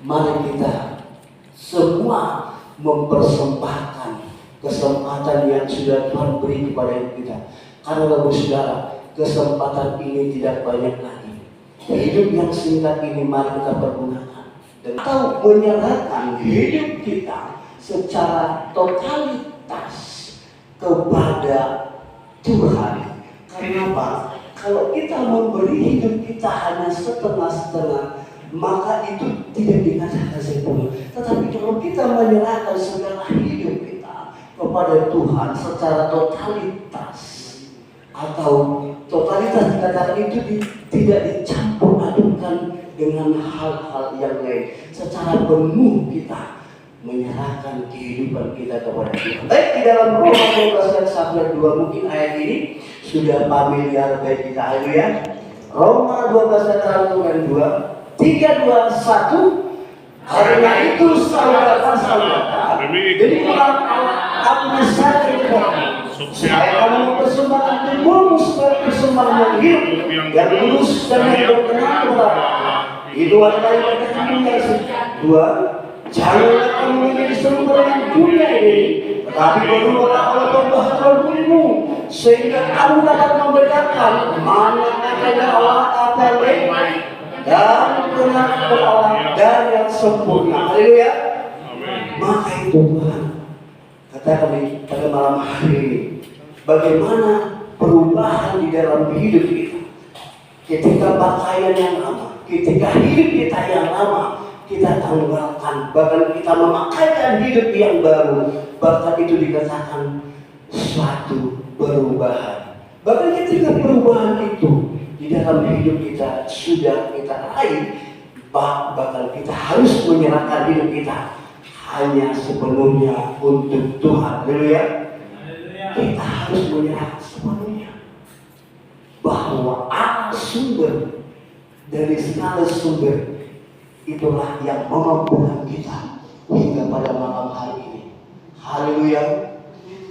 Mari kita semua mempersembahkan kesempatan yang sudah Tuhan beri kepada kita. Karena Bapak Saudara, kesempatan ini tidak banyak lagi. Hidup yang singkat ini mari kita pergunakan atau menyerahkan hidup kita secara totalitas kepada Tuhan. Kenapa? Kalau kita memberi hidup kita hanya setengah-setengah, maka itu tidak dikatakan sempurna. Tetapi kalau kita menyerahkan segala hidup kita kepada Tuhan secara totalitas, atau totalitas dikatakan itu tidak dicampur adukkan dengan hal-hal yang lain, secara penuh kita menyerahkan kehidupan kita kepada Tuhan. Baik, di dalam Roma 12 ayat 1 dan 2, mungkin ayat ini sudah familiar bagi kita. Haleluya. Roma 12 ayat 1 dan 2, 3, 2, 1. Karena itu saudara-saudara, jadi aku bisa supaya kamu mempersembahkan tubuhmu sebagai persembahan yang hidup, yang lurus dan yang berkenan kepada Allah. Itu adalah yang kami dua. Janganlah kamu menjadi serupa dengan dunia ini, tetapi berubahlah oleh pembaharuan tubuhmu, sehingga kamu dapat membedakan mana kehendak Allah, apa yang baik dan benar kepada Allah dan yang sempurna. Haleluya. Maka itu Tuhan katakan pada malam hari ini, bagaimana perubahan di dalam hidup kita. Ketika pakaian yang lama, ketika hidup kita yang lama kita tanggalkan, bahkan kita memakaikan hidup yang baru, bahkan itu dikatakan suatu perubahan. Bahkan ketika perubahan itu di dalam hidup kita sudah kita raih, bahkan kita harus menyerahkan hidup kita hanya sepenuhnya untuk Tuhan. Haleluya. Kita harus menyerahkan sepenuhnya, bahwa Allah sumber dari segala sumber, itulah yang memampukan kita hingga pada malam hari ini. Haleluya.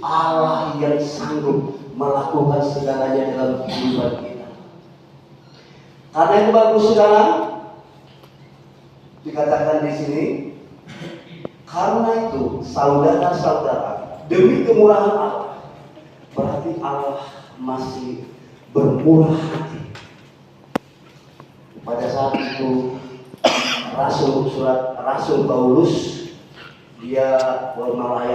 Allah yang sanggup melakukan segalanya dalam kehidupan kita. Karena itu bagus saudara, dikatakan di sini, karena itu saudara-saudara, demi kemurahan Allah, berarti Allah masih bermurah hati. Pada saat itu Rasul Paulus dia melayani